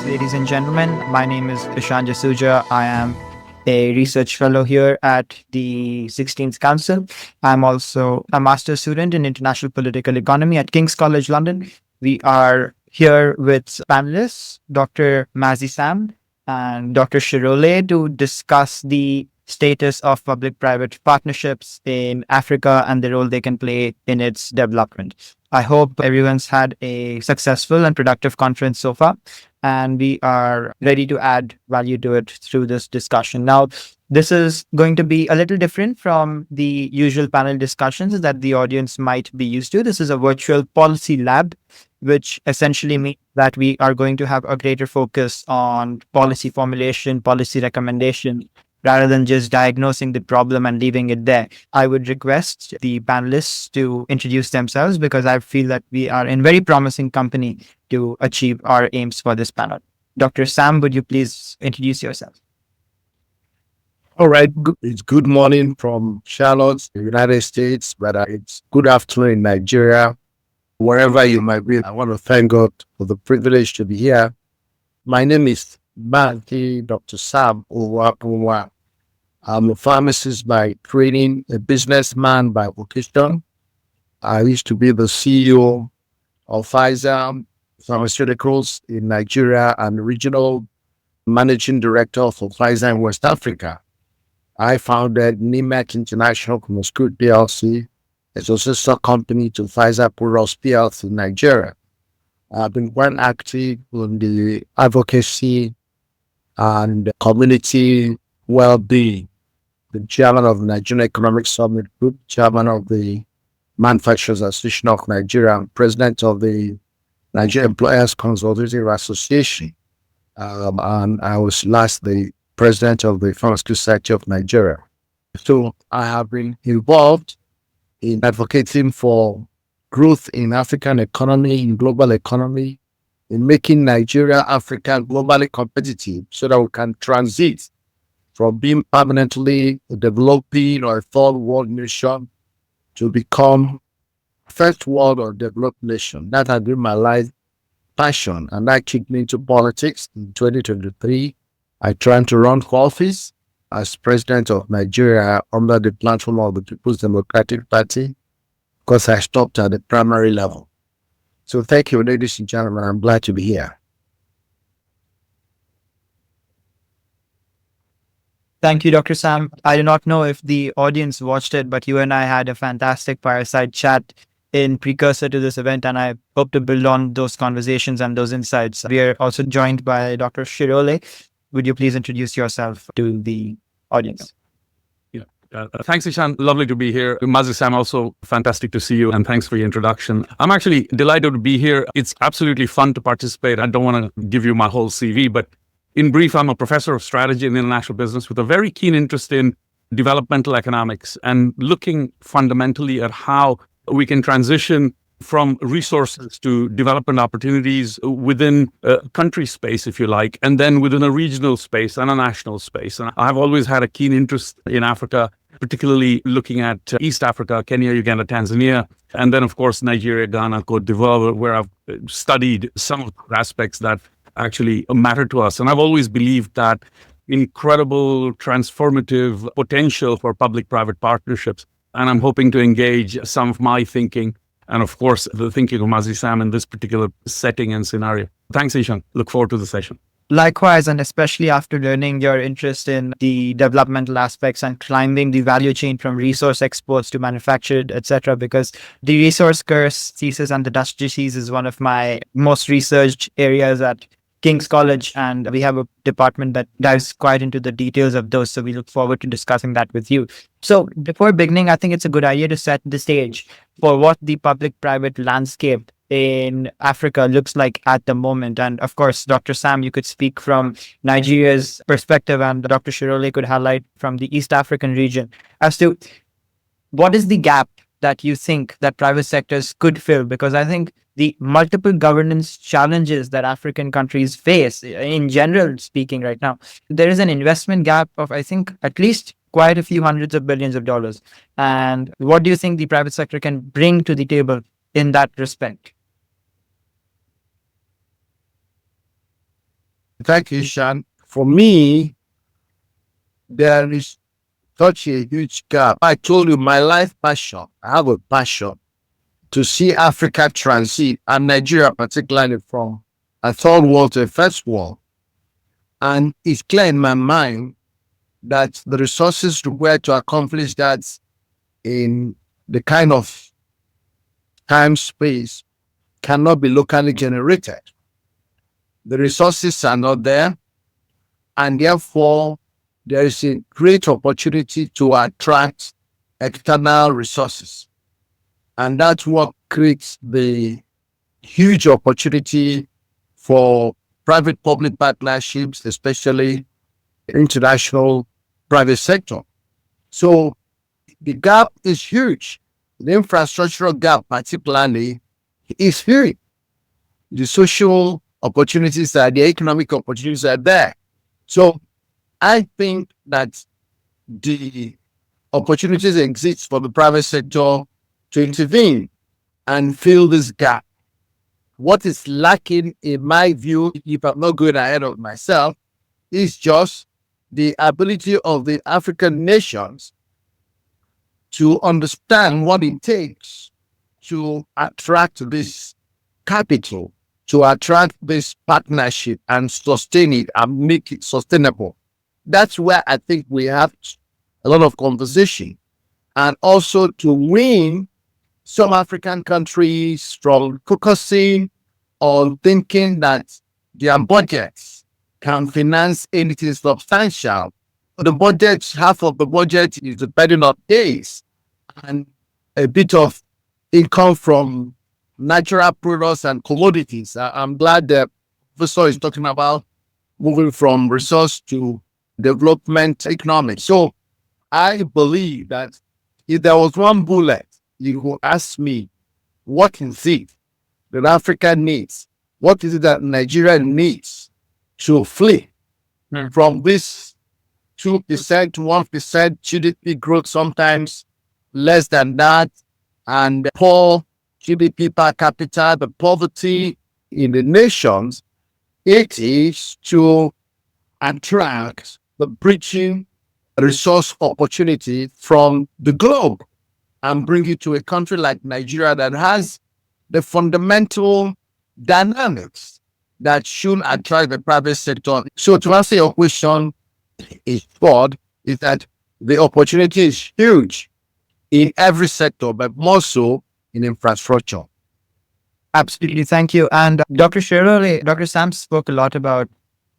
ladies and gentlemen. My name is Ishan Jasuja. I am a research fellow here at the 16th Council. I'm also a master's student in international political economy at King's College London. We are here with panelists, Dr. Mazi Sam and Dr. Shirole, to discuss the status of public-private partnerships in Africa and the role they can play in its development. I hope everyone's had a successful and productive conference so far, and we are ready to add value to it through this discussion. Now, this is going to be a little different from the usual panel discussions that the audience might be used to. This is a virtual policy lab, which essentially means that we are going to have a greater focus on policy formulation, policy recommendation, rather than just diagnosing the problem and leaving it there. I would request the panelists to introduce themselves because I feel that we are in very promising company to achieve our aims for this panel. Dr. Sam, would you please introduce yourself? All right. It's good morning from Charlotte, the United States, but it's good afternoon in Nigeria, wherever you might be. I want to thank God for the privilege to be here. My name is Mazi Dr. Sam Ohuabunwa. I'm a pharmacist by training, a businessman by vocation. I used to be the CEO of Pfizer Pharmaceuticals in Nigeria and regional managing director for Pfizer in West Africa. I founded Hult International Business School PLC. It's a sister company to Pfizer Puros PLC in Nigeria. I've been quite active in the advocacy and community well-being. The chairman of the Nigerian Economic Summit Group, chairman of the Manufacturers Association of Nigeria, and president of the Nigerian Employers Consultative Association. And I was last the president of the Pharmaceutical Society of Nigeria. So I have been involved in advocating for growth in African economy, in global economy, in making Nigeria, Africa globally competitive so that we can transit from being permanently a developing or a third world nation to become first world or developed nation. That has been my life passion, and that kicked me into politics in 2023. I tried to run for office as president of Nigeria under the platform of the People's Democratic Party because I stopped at the primary level. So thank you, ladies and gentlemen. I'm glad to be here. Thank you, Dr. Sam. I do not know if the audience watched it, but you and I had a fantastic fireside chat in precursor to this event, and I hope to build on those conversations and those insights. We are also joined by Dr. Shirole. Would you please introduce yourself to the audience? Thanks, Ishan. Lovely to be here. Mazi Sam, also fantastic to see you, and thanks for your introduction. I'm actually delighted to be here. It's absolutely fun to participate. I don't want to give you my whole CV, but in brief, I'm a professor of strategy and international business with a very keen interest in developmental economics and looking fundamentally at how we can transition from resources to development opportunities within a country space, if you like, and then within a regional space and a national space. And I've always had a keen interest in Africa, particularly looking at East Africa, Kenya, Uganda, Tanzania, and then, of course, Nigeria, Ghana, Cote d'Ivoire, where I've studied some of the aspects that actually matter to us. And I've always believed that incredible transformative potential for public-private partnerships. And I'm hoping to engage some of my thinking and, of course, the thinking of Mazi Sam in this particular setting and scenario. Thanks, Ishan. Look forward to the session. Likewise, and especially after learning your interest in the developmental aspects and climbing the value chain from resource exports to manufactured, etc., because the resource curse thesis and the Dutch disease is one of my most researched areas at King's College, and we have a department that dives quite into the details of those. So we look forward to discussing that with you. So before beginning, I think it's a good idea to set the stage for what the public-private landscape in Africa looks like at the moment. And of course, Dr. Sam, you could speak from Nigeria's perspective, and Dr. Shirole could highlight from the East African region as to what is the gap that you think that private sectors could fill? Because I think the multiple governance challenges that African countries face, in general speaking right now, there is an investment gap of, I think, at least quite a few hundreds of billions of dollars. And what do you think the private sector can bring to the table in that respect? Thank you, Ishan. For me, there is such a huge gap. I told you my life passion. I have a passion to see Africa transit, and Nigeria particularly, from a third world to a first world. And it's clear in my mind that the resources required to accomplish that in the kind of time space cannot be locally generated. The resources are not there, and therefore there is a great opportunity to attract external resources. And that's what creates the huge opportunity for private-public partnerships, especially international private sector. So the gap is huge. The infrastructural gap particularly is huge. The social opportunities are the economic opportunities are there. So I think that the opportunities exist for the private sector to intervene and fill this gap. What is lacking, in my view, if I'm not going ahead of myself, is just the ability of the African nations to understand what it takes to attract this capital, to attract this partnership and sustain it and make it sustainable. That's where I think we have a lot of conversation. And also to win some African countries from focusing on thinking that their budgets can finance anything substantial. The budget, half of the budget is depending on days and a bit of income from natural products and commodities. I'm glad that Professor is talking about moving from resource to development economics. So I believe that if there was one bullet, you would ask me, what is it that Africa needs? What is it that Nigeria needs to flee from this 2% to 1% GDP growth, sometimes less than that, and poor GDP per capita, the poverty in the nations? It is to attract the breaching resource opportunity from the globe and bring it to a country like Nigeria that has the fundamental dynamics that should attract the private sector. So to answer your question, is that the opportunity is huge in every sector, but more so in infrastructure. Absolutely. Thank you. And Dr. Shirole, Dr. Sam spoke a lot about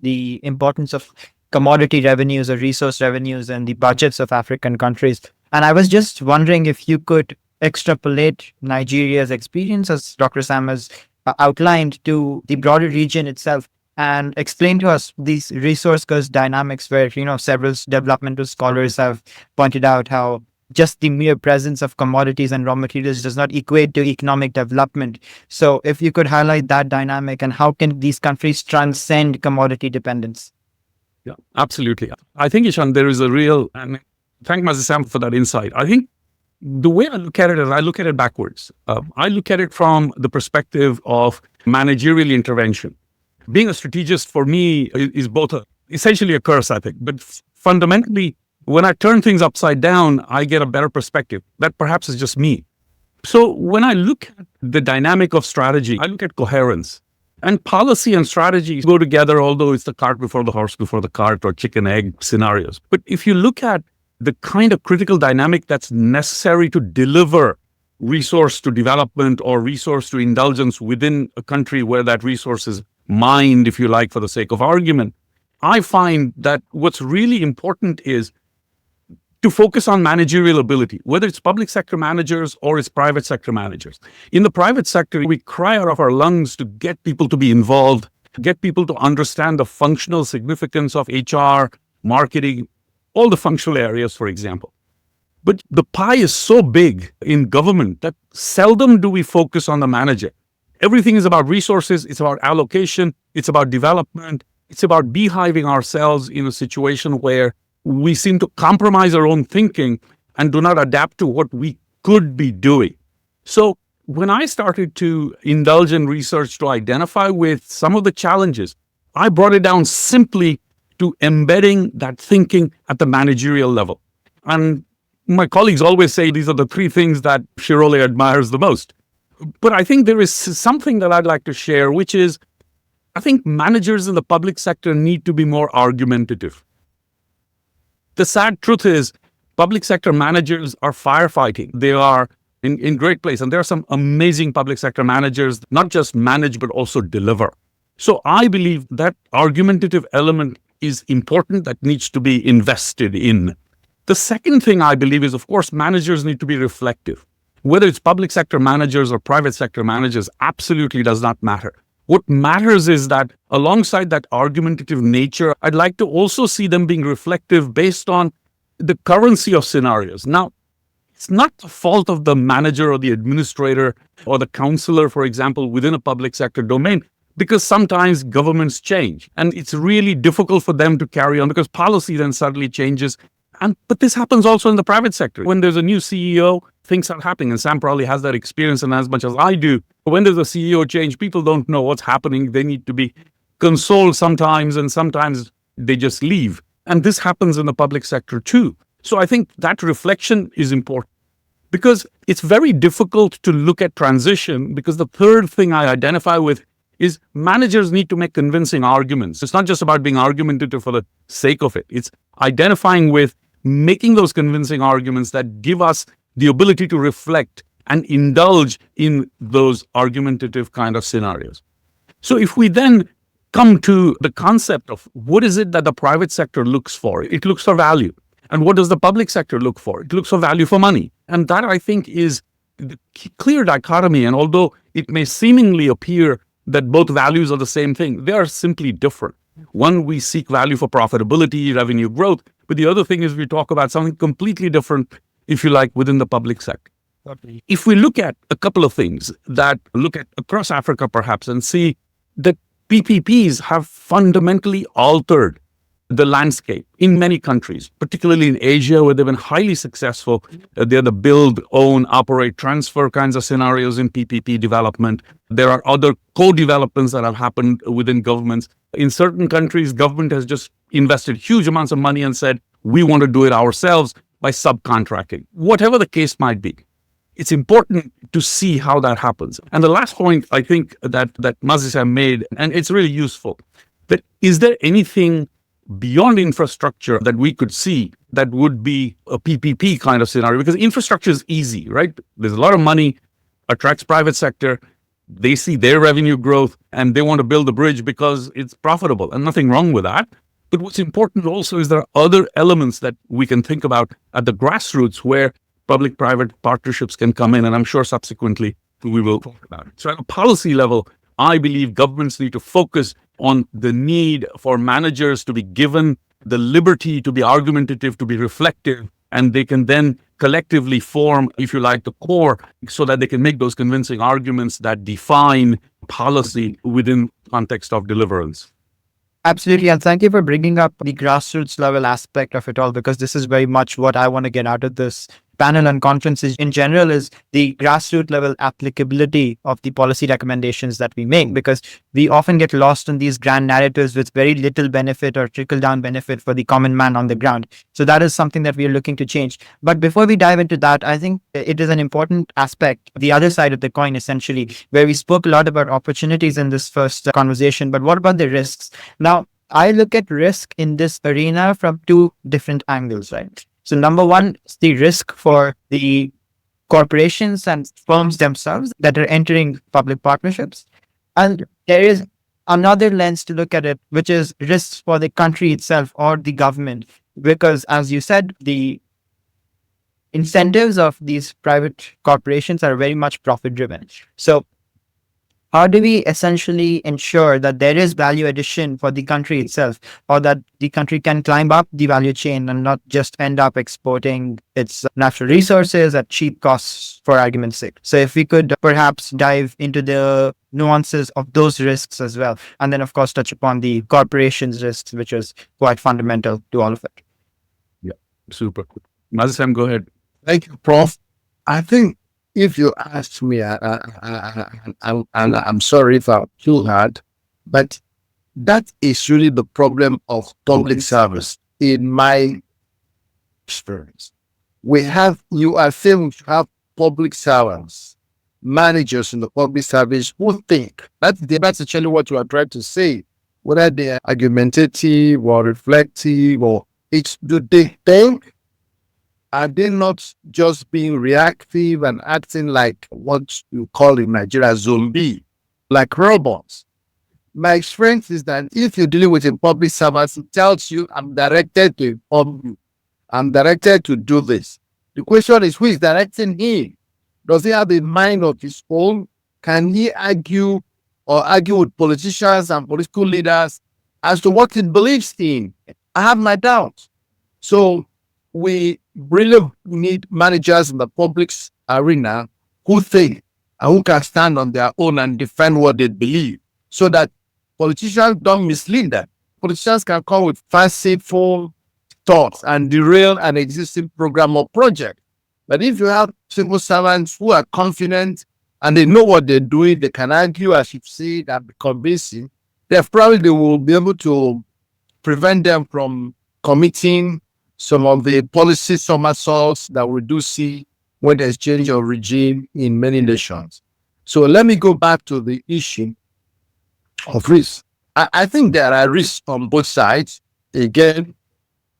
the importance of commodity revenues or resource revenues and the budgets of African countries. And I was just wondering if you could extrapolate Nigeria's experience, as Dr. Sam has outlined, to the broader region itself and explain to us these resource curse dynamics where, several developmental scholars have pointed out how just the mere presence of commodities and raw materials does not equate to economic development. So if you could highlight that dynamic and how can these countries transcend commodity dependence? Yeah, absolutely. I think, Ishan, there is a real, and thank Mazi Sam for that insight. I think the way I look at it is I look at it backwards. I look at it from the perspective of managerial intervention. Being a strategist for me is both essentially a curse, I think, but fundamentally, when I turn things upside down, I get a better perspective. That perhaps is just me. So when I look at the dynamic of strategy, I look at coherence. And policy and strategy go together, although it's the cart before the horse before the cart or chicken egg scenarios. But if you look at the kind of critical dynamic that's necessary to deliver resource to development or resource to indulgence within a country where that resource is mined, if you like, for the sake of argument, I find that what's really important is to focus on managerial ability, whether it's public sector managers or it's private sector managers. In the private sector, we cry out of our lungs to get people to be involved, get people to understand the functional significance of HR, marketing, all the functional areas, for example. But the pie is so big in government that seldom do we focus on the manager. Everything is about resources, it's about allocation, it's about development, it's about beehiving ourselves in a situation where we seem to compromise our own thinking and do not adapt to what we could be doing. So when I started to indulge in research to identify with some of the challenges, I brought it down simply to embedding that thinking at the managerial level. And my colleagues always say these are the three things that Shirole admires the most. But I think there is something that I'd like to share, which is I think managers in the public sector need to be more argumentative. The sad truth is public sector managers are firefighting. They are in great place. And there are some amazing public sector managers, not just manage, but also deliver. So I believe that argumentative element is important, that needs to be invested in. The second thing I believe is, of course, managers need to be reflective. Whether it's public sector managers or private sector managers, absolutely does not matter. What matters is that alongside that argumentative nature, I'd like to also see them being reflective based on the currency of scenarios. Now, it's not the fault of the manager or the administrator or the counselor, for example, within a public sector domain, because sometimes governments change and it's really difficult for them to carry on because policy then suddenly changes. But this happens also in the private sector. When there's a new CEO, things are happening, and Sam probably has that experience and as much as I do. But when there's a CEO change, people don't know what's happening. They need to be consoled sometimes, and sometimes they just leave. And this happens in the public sector too. So I think that reflection is important because it's very difficult to look at transition, because the third thing I identify with is managers need to make convincing arguments. It's not just about being argumentative for the sake of it. It's identifying with making those convincing arguments that give us the ability to reflect and indulge in those argumentative kind of scenarios. So if we then come to the concept of what is it that the private sector looks for? It looks for value. And what does the public sector look for? It looks for value for money. And that, I think, is the clear dichotomy. And although it may seemingly appear that both values are the same thing, they are simply different. One, we seek value for profitability, revenue growth. But the other thing is we talk about something completely different, if you like, within the public sector. Okay. If we look at a couple of things that look at across Africa, perhaps, and see that PPPs have fundamentally altered the landscape in many countries, particularly in Asia, where they've been highly successful. They're the build, own, operate, transfer kinds of scenarios in PPP development. There are other co-developments that have happened within governments. In certain countries, government has just invested huge amounts of money and said, we want to do it ourselves by subcontracting. Whatever the case might be, it's important to see how that happens. And the last point I think that Mazi made, and it's really useful, that is there anything beyond infrastructure that we could see that would be a PPP kind of scenario? Because infrastructure is easy, right? There's a lot of money, attracts private sector. They see their revenue growth and they want to build a bridge because it's profitable, and nothing wrong with that. But what's important also is there are other elements that we can think about at the grassroots where public-private partnerships can come in. And I'm sure subsequently we will talk about it. So at a policy level, I believe governments need to focus on the need for managers to be given the liberty to be argumentative, to be reflective, and they can then collectively form, if you like, the core so that they can make those convincing arguments that define policy within context of deliverance. Absolutely. And thank you for bringing up the grassroots level aspect of it all, because this is very much what I want to get out of this panel and conferences in general, is the grassroots level applicability of the policy recommendations that we make, because we often get lost in these grand narratives with very little benefit or trickle down benefit for the common man on the ground. So that is something that we are looking to change. But before we dive into that, I think it is an important aspect, the other side of the coin, essentially, where we spoke a lot about opportunities in this first conversation. But what about the risks? Now, I look at risk in this arena from two different angles, right? So number one is the risk for the corporations and firms themselves that are entering public partnerships. And there is another lens to look at it, which is risks for the country itself or the government. Because as you said, the incentives of these private corporations are very much profit driven. So how do we essentially ensure that there is value addition for the country itself, or that the country can climb up the value chain and not just end up exporting its natural resources at cheap costs, for argument's sake? So if we could perhaps dive into the nuances of those risks as well, and then of course touch upon the corporations' risks, which is quite fundamental to all of it. Yeah, super. Mazi, go ahead. Thank you, Prof. I think if you ask me, and I'm sorry if I'm too hard, but That is really the problem of public service, in my experience. You are saying we should have public servants, managers in the public service who think. That's actually what you are trying to say. Whether they are argumentative or reflective, or do they think? Are they not just being reactive and acting like what you call in Nigeria zombie, like robots? My experience is that if you're dealing with a public servant, it tells you, I'm directed to inform you. I'm directed to do this. The question is, who is directing him? Does he have a mind of his own? Can he argue with politicians and political leaders as to what he believes in? I have my doubts. So we really need managers in the public arena who think and who can stand on their own and defend what they believe, so that politicians don't mislead them. Politicians can come with fanciful thoughts and derail an existing program or project. But if you have civil servants who are confident and they know what they're doing, they can argue, as you see, and be convincing, they will be able to prevent them from committing some of the policy somersaults that we do see when there's change of regime in many nations. So let me go back to the issue of risk. I think there are risks on both sides. Again,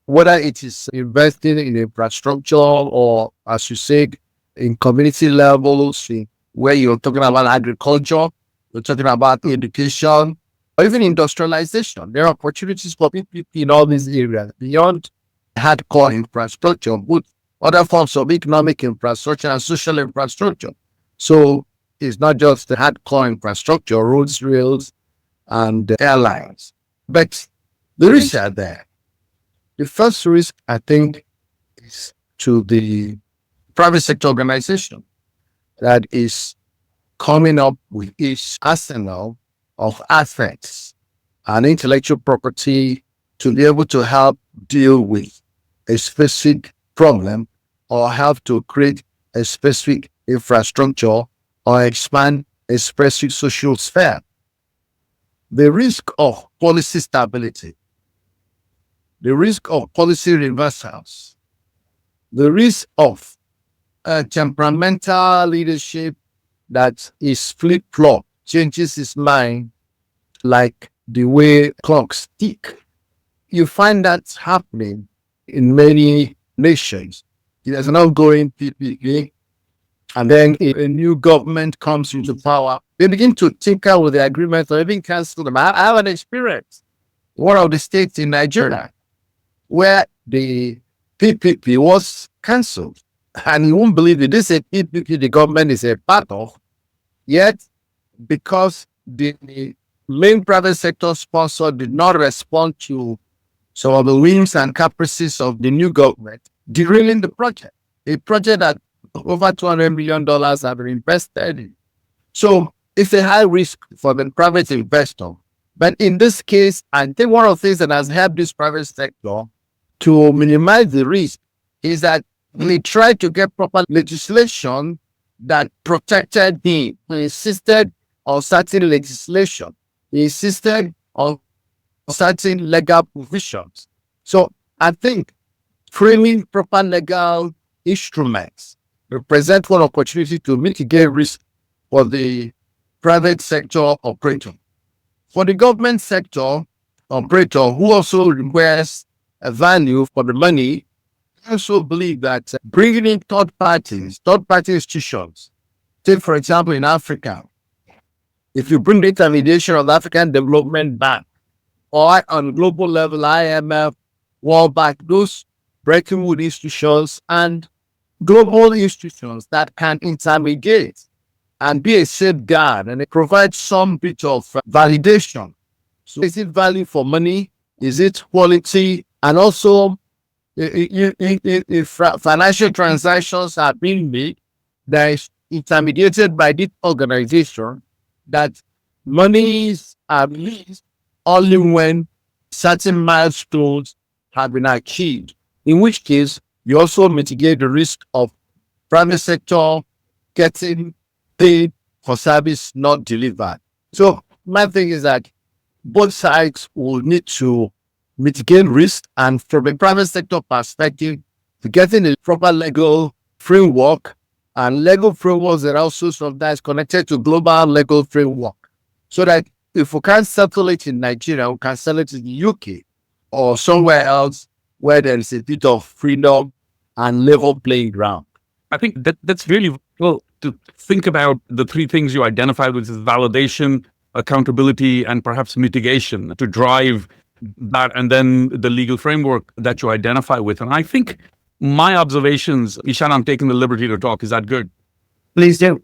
whether it is investing in infrastructure or, as you said, in community levels, where you're talking about agriculture, you're talking about education, or even industrialization. There are opportunities for people in all these areas beyond hardcore infrastructure, but other forms of economic infrastructure and social infrastructure. So it's not just the hardcore infrastructure, roads, rails, and airlines, but the risks are there. The first risk, I think, is to the private sector organization that is coming up with its arsenal of assets and intellectual property to be able to help deal with a specific problem or help to create a specific infrastructure or expand a specific social sphere. The risk of policy stability, the risk of policy reversals, the risk of temperamental leadership that is flip-flop, changes his mind like the way clocks tick. You find that happening in many nations. There's an ongoing PPP, and then a new government comes into power. They begin to tinker with the agreement or even cancel them. I have an experience. One of the states in Nigeria where the PPP was cancelled. And you won't believe it. This is a PPP the government is a part of. Yet, because the main private sector sponsor did not respond to some of the whims and caprices of the new government, derailing the project. A project that over $200 million have been invested in. So it's a high risk for the private investor. But in this case, I think one of the things that has helped this private sector to minimize the risk is that we tried to get proper legislation that protected him. He insisted on certain legislation. He insisted on certain legal provisions. So I think framing proper legal instruments represent one opportunity to mitigate risk for the private sector operator. For the government sector operator, who also requires a value for the money, I also believe that bringing in third-party institutions, take for example in Africa, if you bring the intermediation of the African Development Bank, or on global level, IMF, World Bank, those Bretton Woods institutions and global institutions that can intermediate and be a safeguard, and it provides some bit of validation. So is it value for money? Is it quality? And also, if financial transactions are being made that is intermediated by this organization, that monies are released only when certain milestones have been achieved, in which case you also mitigate the risk of private sector getting paid for service not delivered. So my thing is that both sides will need to mitigate risk, and from a private sector perspective, to getting a proper legal framework, and legal frameworks that are also sometimes connected to global legal framework, so that if we can't settle it in Nigeria, we can settle it in the UK or somewhere else where there is a bit of freedom and level playing ground. I think that's really well to think about the three things you identified, which is validation, accountability, and perhaps mitigation to drive that, and then the legal framework that you identify with. And I think my observations, Ishan, I'm taking the liberty to talk. Is that good? Please do.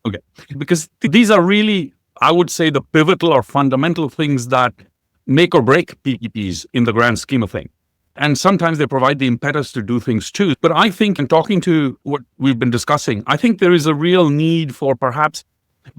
Okay. Because these are really, I would say, the pivotal or fundamental things that make or break PPPs in the grand scheme of things. And sometimes they provide the impetus to do things too. But I think, in talking to what we've been discussing, I think there is a real need for perhaps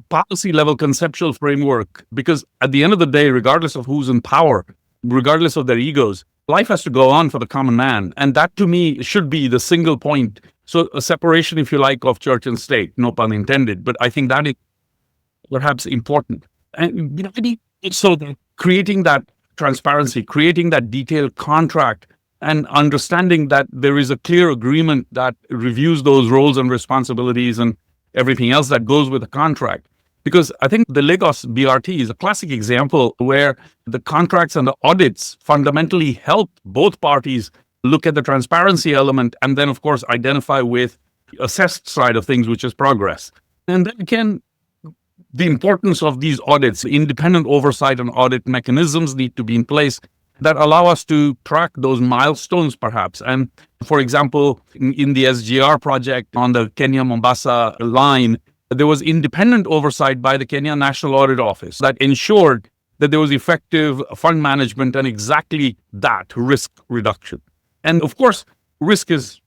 policy level conceptual framework, because at the end of the day, regardless of who's in power, regardless of their egos, life has to go on for the common man. And that to me should be the single point. So a separation, if you like, of church and state, no pun intended. But I think that is perhaps important. And so creating that transparency, creating that detailed contract, and understanding that there is a clear agreement that reviews those roles and responsibilities and everything else that goes with the contract. Because I think the Lagos BRT is a classic example where the contracts and the audits fundamentally help both parties look at the transparency element and then, of course, identify with the assessed side of things, which is progress. And then again, the importance of these audits, independent oversight and audit mechanisms need to be in place that allow us to track those milestones, perhaps. And for example, in the SGR project on the Kenya-Mombasa line, there was independent oversight by the Kenya National Audit Office that ensured that there was effective fund management and exactly that, risk reduction. And of course, risk is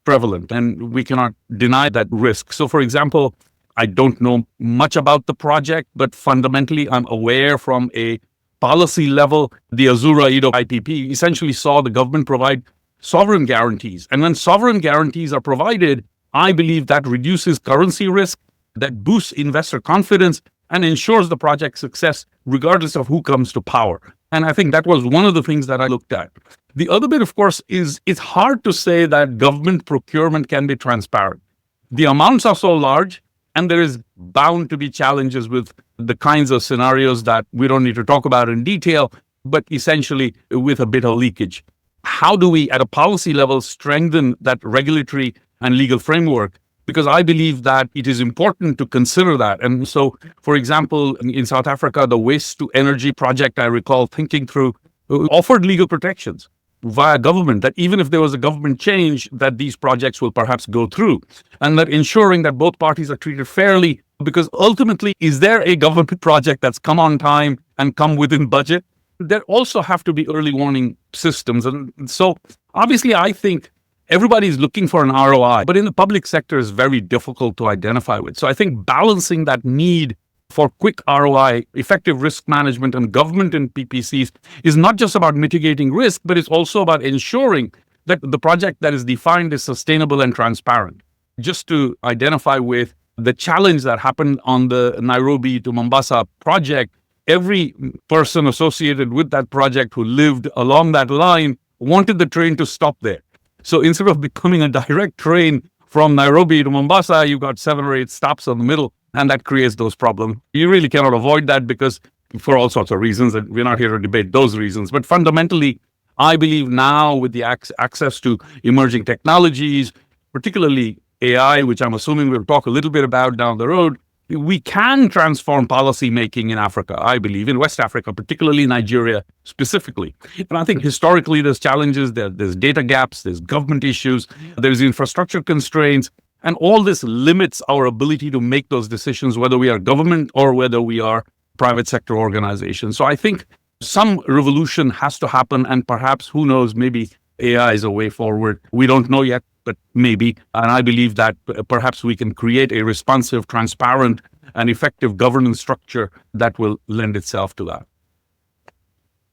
prevalent and we cannot deny that risk. So for example, I don't know much about the project, but fundamentally, I'm aware from a policy level, the Azura Ido IPP essentially saw the government provide sovereign guarantees. And when sovereign guarantees are provided, I believe that reduces currency risk, that boosts investor confidence, and ensures the project's success regardless of who comes to power. And I think that was one of the things that I looked at. The other bit, of course, is it's hard to say that government procurement can be transparent. The amounts are so large, and there is bound to be challenges with the kinds of scenarios that we don't need to talk about in detail, but essentially with a bit of leakage. How do we, at a policy level, strengthen that regulatory and legal framework? Because I believe that it is important to consider that. And so, for example, in South Africa, the waste to energy project, I recall thinking through, offered legal protections via government, that even if there was a government change, that these projects will perhaps go through, and that ensuring that both parties are treated fairly, because ultimately, is there a government project that's come on time and come within budget? There also have to be early warning systems. And so obviously, I think everybody's looking for an ROI, but in the public sector is very difficult to identify with. So I think balancing that need for quick ROI, effective risk management, and government in PPCs is not just about mitigating risk, but it's also about ensuring that the project that is defined is sustainable and transparent. Just to identify with the challenge that happened on the Nairobi to Mombasa project, every person associated with that project who lived along that line wanted the train to stop there. So instead of becoming a direct train from Nairobi to Mombasa, you got 7 or 8 stops on the middle, and that creates those problems. You really cannot avoid that because for all sorts of reasons, and we're not here to debate those reasons. But fundamentally, I believe now with the access to emerging technologies, particularly AI, which I'm assuming we'll talk a little bit about down the road, we can transform policy making in Africa, I believe, in West Africa, particularly Nigeria specifically. And I think historically there's challenges, there's data gaps, there's government issues, there's infrastructure constraints, and all this limits our ability to make those decisions, whether we are government or whether we are private sector organizations. So I think some revolution has to happen, and perhaps, who knows, maybe AI is a way forward. We don't know yet, but maybe. And I believe that perhaps we can create a responsive, transparent, and effective governance structure that will lend itself to that.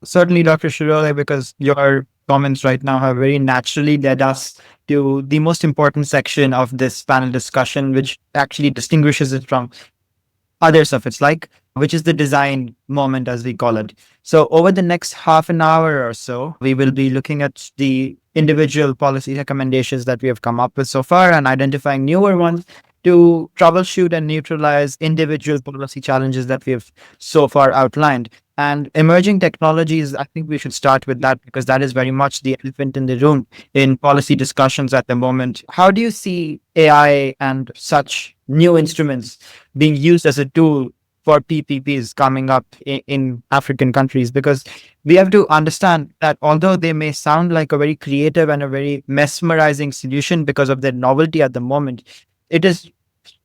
Certainly, Dr. Shirole, because your comments right now have very naturally led us to the most important section of this panel discussion, which actually distinguishes it from others of its like. which is the design moment, as we call it. So over the next half an hour or so, we will be looking at the individual policy recommendations that we have come up with so far and identifying newer ones to troubleshoot and neutralize individual policy challenges that we have so far outlined. And emerging technologies, I think we should start with that because that is very much the elephant in the room in policy discussions at the moment. How do you see AI and such new instruments being used as a tool for PPPs coming up in African countries? Because we have to understand that although they may sound like a very creative and a very mesmerizing solution because of their novelty at the moment, it is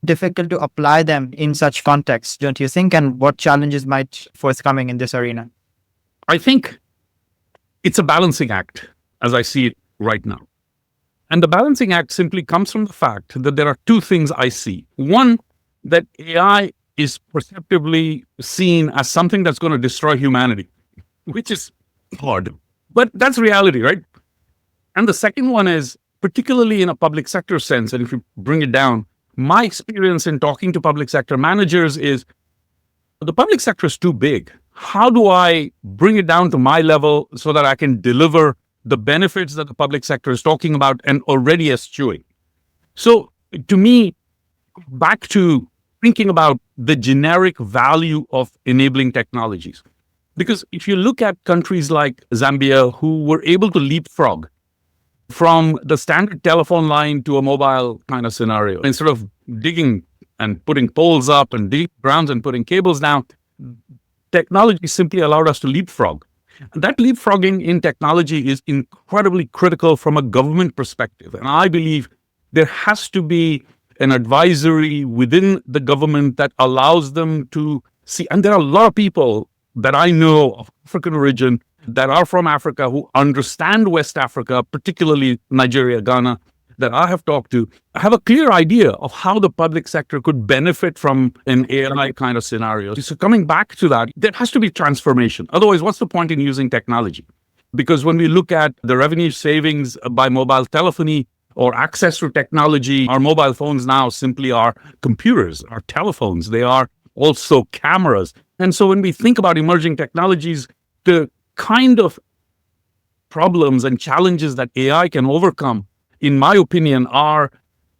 difficult to apply them in such contexts, don't you think? And what challenges might forthcoming in this arena? I think it's a balancing act as I see it right now. And the balancing act simply comes from the fact that there are two things I see. One, that AI is perceptibly seen as something that's going to destroy humanity, which is hard. But that's reality, right? And the second one is, particularly in a public sector sense, and if you bring it down, my experience in talking to public sector managers is the public sector is too big. How do I bring it down to my level so that I can deliver the benefits that the public sector is talking about and already eschewing? So to me, back to thinking about the generic value of enabling technologies. Because if you look at countries like Zambia, who were able to leapfrog from the standard telephone line to a mobile kind of scenario, instead of digging and putting poles up and deep grounds and putting cables down, technology simply allowed us to leapfrog. And that leapfrogging in technology is incredibly critical from a government perspective. And I believe there has to be an advisory within the government that allows them to see. And there are a lot of people that I know of African origin that are from Africa who understand West Africa, particularly Nigeria, Ghana, that I have talked to, have a clear idea of how the public sector could benefit from an AI kind of scenario. So coming back to that, there has to be transformation. Otherwise, what's the point in using technology? Because when we look at the revenue savings by mobile telephony or access to technology, our mobile phones now simply are computers, are telephones. They are also cameras. And so when we think about emerging technologies, the kind of problems and challenges that AI can overcome, in my opinion, are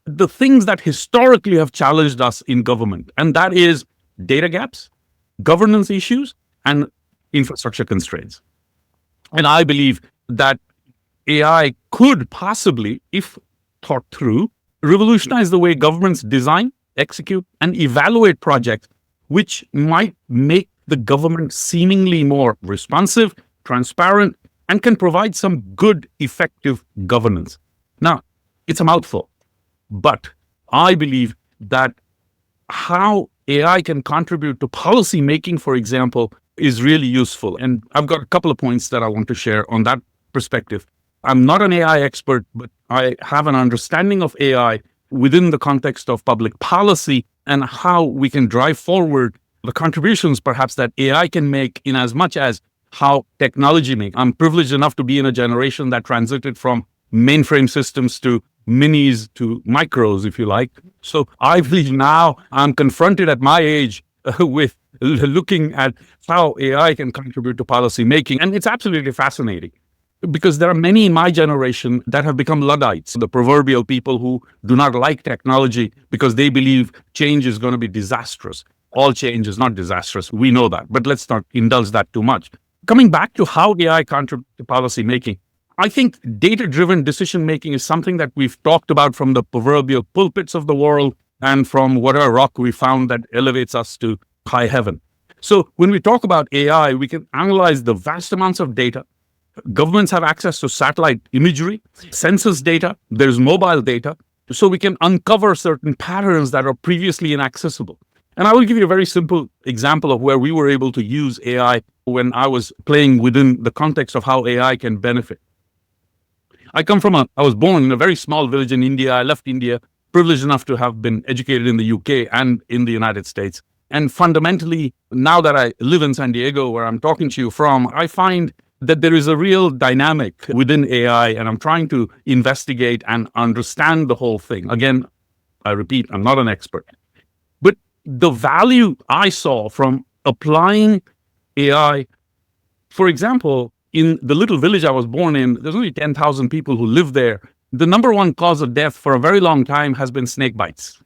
the things that historically have challenged us in government. And that is data gaps, governance issues, and infrastructure constraints. And I believe that AI could possibly, if thought through, revolutionize the way governments design, execute, and evaluate projects, which might make the government seemingly more responsive, transparent, and can provide some good, effective governance. Now, it's a mouthful, but I believe that how AI can contribute to policy making, for example, is really useful. And I've got a couple of points that I want to share on that perspective. I'm not an AI expert, but I have an understanding of AI within the context of public policy and how we can drive forward the contributions perhaps that AI can make in as much as how technology makes. I'm privileged enough to be in a generation that transited from mainframe systems to minis to micros, if you like. So I believe now I'm confronted at my age with looking at how AI can contribute to policy making. And it's absolutely fascinating because there are many in my generation that have become Luddites, the proverbial people who do not like technology because they believe change is going to be disastrous. All change is not disastrous. We know that, but let's not indulge that too much. Coming back to how AI contributes to policy making, I think data-driven decision-making is something that we've talked about from the proverbial pulpits of the world and from whatever rock we found that elevates us to high heaven. So when we talk about AI, we can analyze the vast amounts of data. Governments have access to satellite imagery, census data, there's mobile data, so we can uncover certain patterns that are previously inaccessible. And I will give you a very simple example of where we were able to use AI when I was playing within the context of how AI can benefit. I was born in a very small village in India. I left India, privileged enough to have been educated in the UK and in the United States. And fundamentally, now that I live in San Diego, where I'm talking to you from, I find that there is a real dynamic within AI, and I'm trying to investigate and understand the whole thing. Again, I repeat, I'm not an expert. But the value I saw from applying AI. For example, in the little village I was born in, there's only 10,000 people who live there. The number one cause of death for a very long time has been snake bites.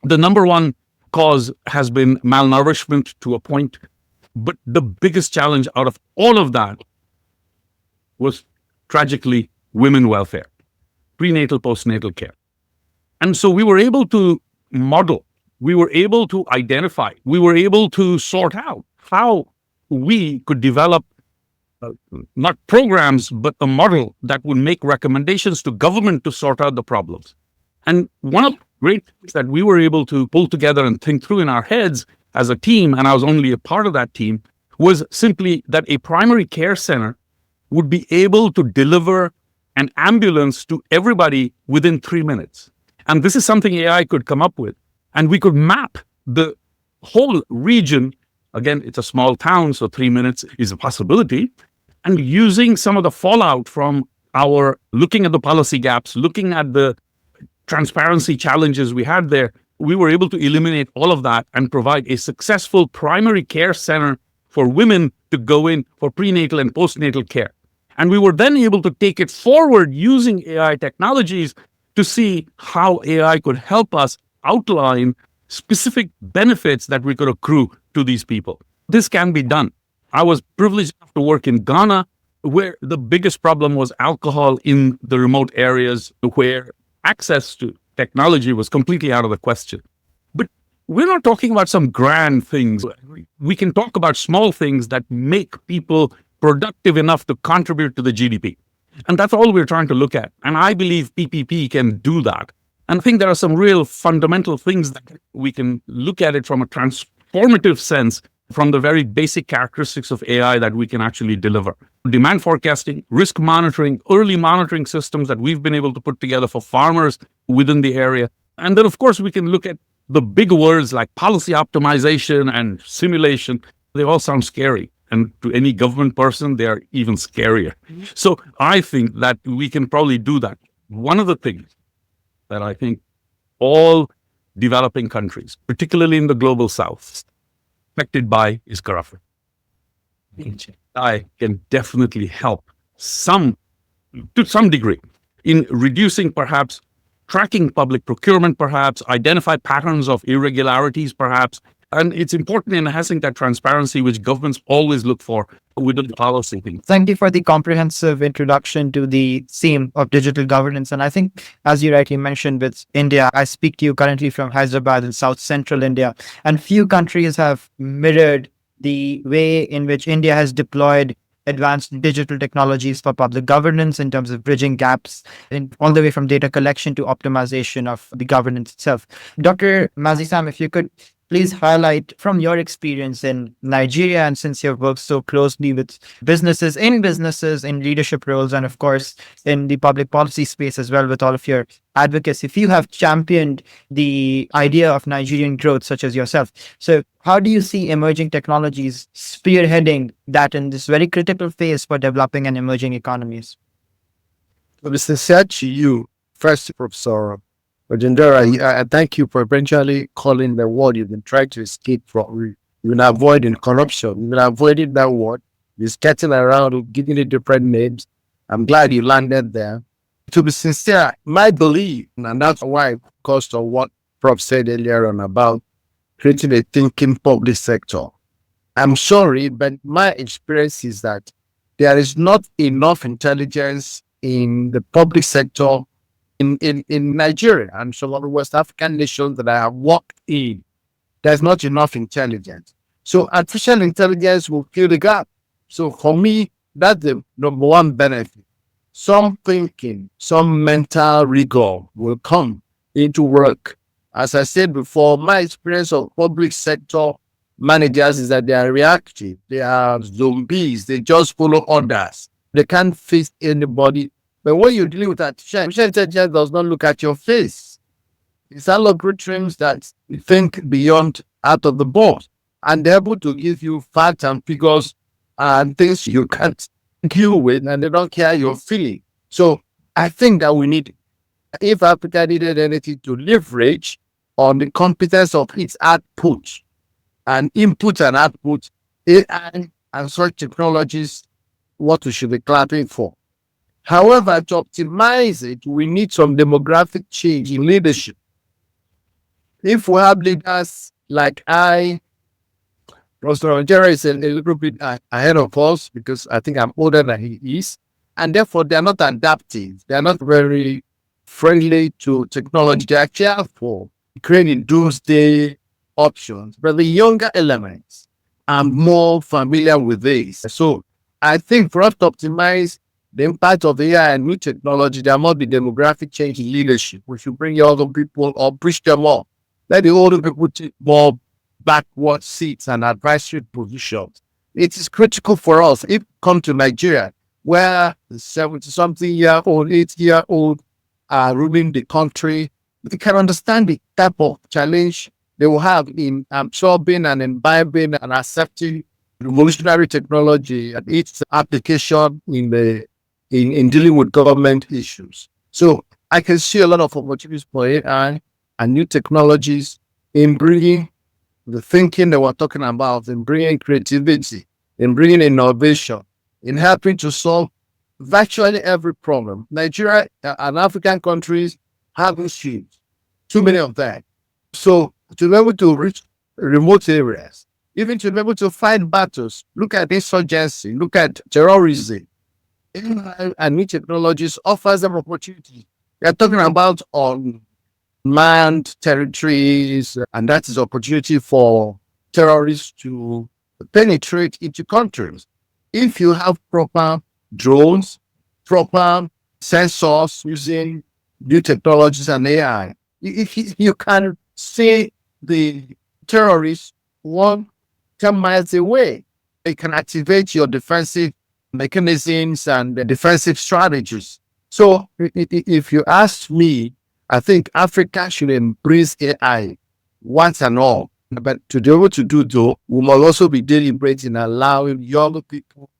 The number one cause has been malnourishment to a point. But the biggest challenge out of all of that was tragically women welfare, prenatal, postnatal care. And so we were able to model, we were able to identify, we were able to sort out how we could develop not programs, but a model that would make recommendations to government to sort out the problems. And one of the great things that we were able to pull together and think through in our heads as a team, and I was only a part of that team, was simply that a primary care center would be able to deliver an ambulance to everybody within 3 minutes. And this is something AI could come up with. And we could map the whole region. Again, it's a small town, so 3 minutes is a possibility. And using some of the fallout from our looking at the policy gaps, looking at the transparency challenges we had there, we were able to eliminate all of that and provide a successful primary care center for women to go in for prenatal and postnatal care. And we were then able to take it forward using AI technologies to see how AI could help us outline specific benefits that we could accrue to these people. This can be done. I was privileged enough to work in Ghana, where the biggest problem was alcohol in the remote areas where access to technology was completely out of the question. But we're not talking about some grand things. We can talk about small things that make people productive enough to contribute to the GDP. And that's all we're trying to look at. And I believe PPP can do that. And I think there are some real fundamental things that we can look at it from a transformative sense, from the very basic characteristics of AI that we can actually deliver. Demand forecasting, risk monitoring, early monitoring systems that we've been able to put together for farmers within the area. And then, of course, we can look at the big words like policy optimization and simulation. They all sound scary. And to any government person, they are even scarier. So I think that we can probably do that. One of the things that I think all developing countries, particularly in the global south, affected by is corruption. I can definitely help to some degree in reducing, perhaps tracking public procurement, perhaps identify patterns of irregularities, perhaps. And it's important in enhancing that transparency, which governments always look for within the policy thing. Thank you for the comprehensive introduction to the theme of digital governance. And I think, as you rightly mentioned, with India, I speak to you currently from Hyderabad in South Central India, and few countries have mirrored the way in which India has deployed advanced digital technologies for public governance in terms of bridging gaps all the way from data collection to optimization of the governance itself. Dr. Mazi Sam, if you could please highlight from your experience in Nigeria, and since you've worked so closely with businesses in leadership roles, and of course in the public policy space as well with all of your advocacy, if you have championed the idea of Nigerian growth such as yourself. So how do you see emerging technologies spearheading that in this very critical phase for developing and emerging economies? To be sincere to you, first, Professor Rajendra, I thank you for eventually calling the word you've been trying to escape from. You've been avoiding corruption. You've been avoiding that word. You're skirting around, giving it different names. I'm glad you landed there. To be sincere, my belief, and that's why, because of what Prof said earlier on about creating a thinking public sector. I'm sorry, but my experience is that there is not enough intelligence in the public sector in Nigeria and some other West African nations that I have worked in. There's not enough intelligence. So artificial intelligence will fill the gap. So for me, that's the number one benefit. Some thinking, some mental rigor will come into work. As I said before, my experience of public sector managers is that they are reactive. They are zombies. They just follow orders. They can't face anybody. But when you deal with artificial intelligence, does not look at your face. It's algorithms that think beyond, out of the box, and they're able to give you facts and figures and things you can't deal with, and they don't care your feeling. So I think that we need, if Africa needed anything to leverage on the competence of its output, and input and output, AI and such technologies, what we should be clapping for. However, to optimize it, we need some demographic change in leadership. If we have leaders like Professor Rajendra is a little bit ahead of us because I think I'm older than he is. And therefore, they are not adaptive. They are not very friendly to technology. They actually are for creating doomsday options. But the younger elements are more familiar with this. So I think for us to optimize the impact of AI and new technology, there must be demographic change in leadership. We should bring younger people or push them up. Let the older people take more backward seats and advisory positions. It is critical for us if we come to Nigeria, where the 70-something-year-old, 80-year-old are ruling the country. They can understand the type of challenge they will have in absorbing and imbibing and accepting revolutionary technology and its application in dealing with government issues. So I can see a lot of opportunities for AI and new technologies in bringing the thinking that we're talking about, in bringing creativity, in bringing innovation, in helping to solve virtually every problem. Nigeria and African countries have issues, too many of them. So to be able to reach remote areas, even to be able to fight battles, look at insurgency, look at terrorism, and new technologies offers them opportunity. We are talking about unmanned territories, and that is opportunity for terrorists to penetrate into countries. If you have proper drones, proper sensors using new technologies and AI, if you can see the terrorists 10 miles away, it can activate your defensive mechanisms and defensive strategies. So if you ask me, I think Africa should embrace AI once and all. But to be able to do so, we must also be deliberate in allowing younger people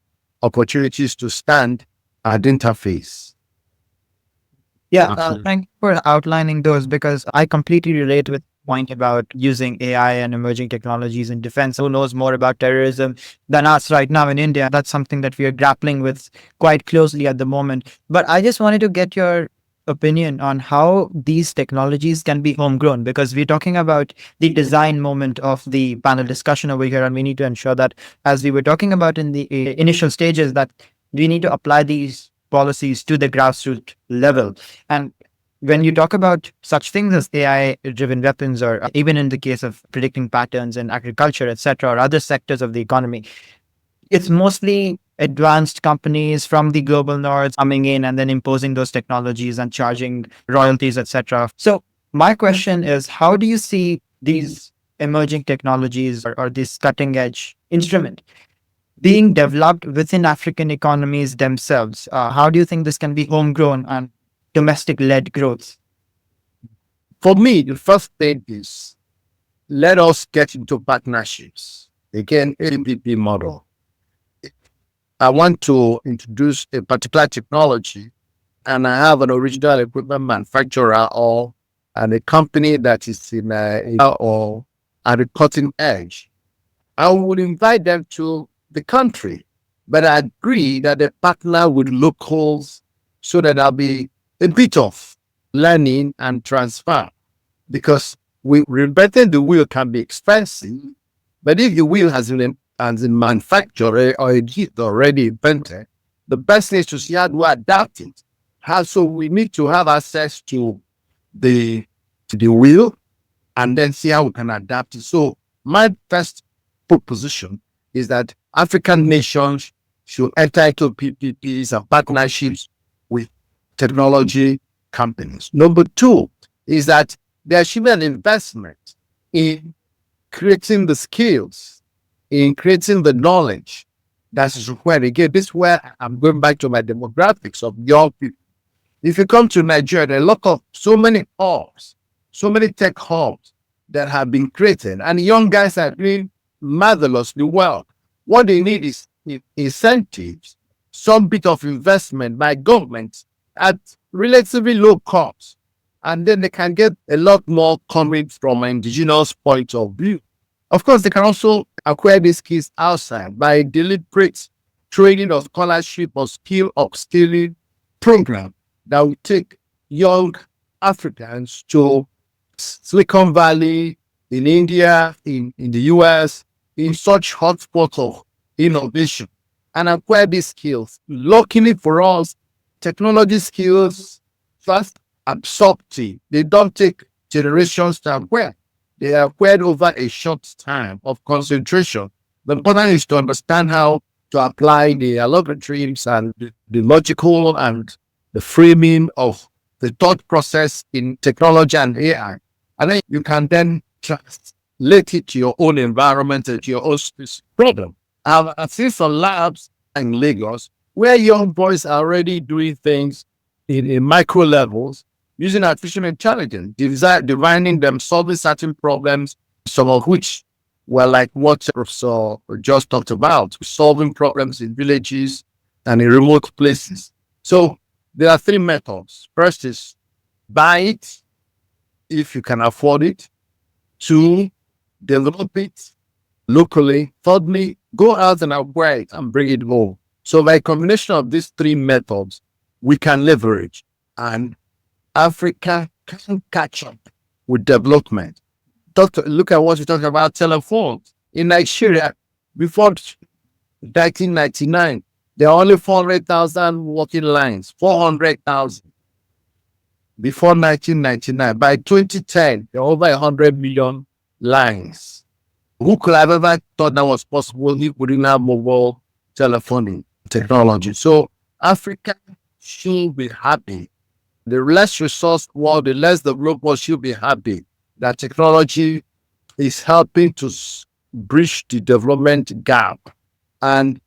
opportunities to stand at interface. Yeah, thank you for outlining those, because I completely relate with the point about using AI and emerging technologies in defense. Who knows more about terrorism than us right now in India? That's something that we are grappling with quite closely at the moment. But I just wanted to get your opinion on how these technologies can be homegrown, because we're talking about the design moment of the panel discussion over here, and we need to ensure that, as we were talking about in the initial stages, that we need to apply these policies to the grassroots level. And when you talk about such things as AI driven weapons, or even in the case of predicting patterns in agriculture, etc., or other sectors of the economy, it's mostly advanced companies from the global north coming in and then imposing those technologies and charging royalties, etc. So my question is, how do you see these emerging technologies, or this cutting edge instrument being developed within African economies themselves? How do you think this can be homegrown and domestic led growth? For me, the first thing is, let us get into partnerships. Again, PPP model. I want to introduce a particular technology, and I have an original equipment manufacturer or a company that is in or at the cutting edge. I would invite them to the country, but I agree that they partner with locals so that there'll be a bit of learning and transfer, because reinventing the wheel can be expensive, but if the wheel has been manufactured or it is already invented, the best thing is to see how to adapt it. So we need to have access to the wheel and then see how we can adapt it. So my first proposition is that African nations should enter into PPPs and partnerships with technology companies. Number two is that there should be an investment in creating the skills, in creating the knowledge that is required. Again, this is where I'm going back to my demographics of young people. If you come to Nigeria, there are so many hubs, so many tech hubs that have been created, and young guys are doing marvelously well. What they need is incentives, some bit of investment by government at relatively low cost. And then they can get a lot more coming from an indigenous point of view. Of course, they can also acquire these skills outside by deliberate training or scholarship or skill upskilling program that will take young Africans to Silicon Valley, in India, in the US, in such hotspots of innovation and acquire these skills. Luckily for us, technology skills fast absorptive. They don't take generations to acquire. They are acquired over a short time of concentration. The important is to understand how to apply the algorithms and the logical and the framing of the thought process in technology and AI. And then you can then translate it to your own environment and to your own specific problem. I've seen some labs in Lagos where young boys are already doing things in micro levels using artificial intelligence, divining them, solving certain problems, some of which were like what Professor just talked about, solving problems in villages and in remote places. So there are three methods. First is buy it if you can afford it. Two, develop it locally. Thirdly, go out and acquire it and bring it home. So by combination of these three methods, we can leverage, and Africa can catch up with development. Look at what we talked about telephones. In Nigeria, before 1999, there are only 400,000 working lines, 400,000. Before 1999, by 2010, there are over 100 million lines. Who could have ever thought that was possible if we didn't have mobile telephony technology? So Africa should be happy. The less resourced world, the less developed world should be happy that technology is helping to bridge the development gap. And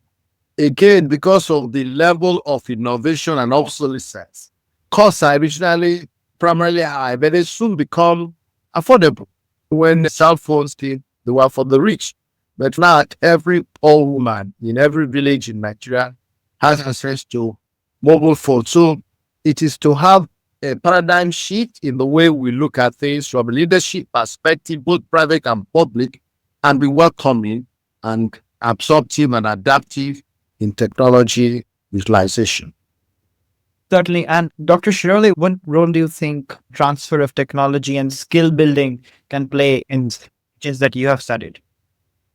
again, because of the level of innovation and obsolescence, costs are originally primarily high, but they soon become affordable. When the cell phones came, they were for the rich. But now every old woman in every village in Nigeria has access to mobile phones. So it is to have a paradigm shift in the way we look at things from a leadership perspective, both private and public, and be welcoming and absorptive and adaptive in technology utilization. Certainly. And Dr. Shirole, what role do you think transfer of technology and skill building can play in just that you have studied?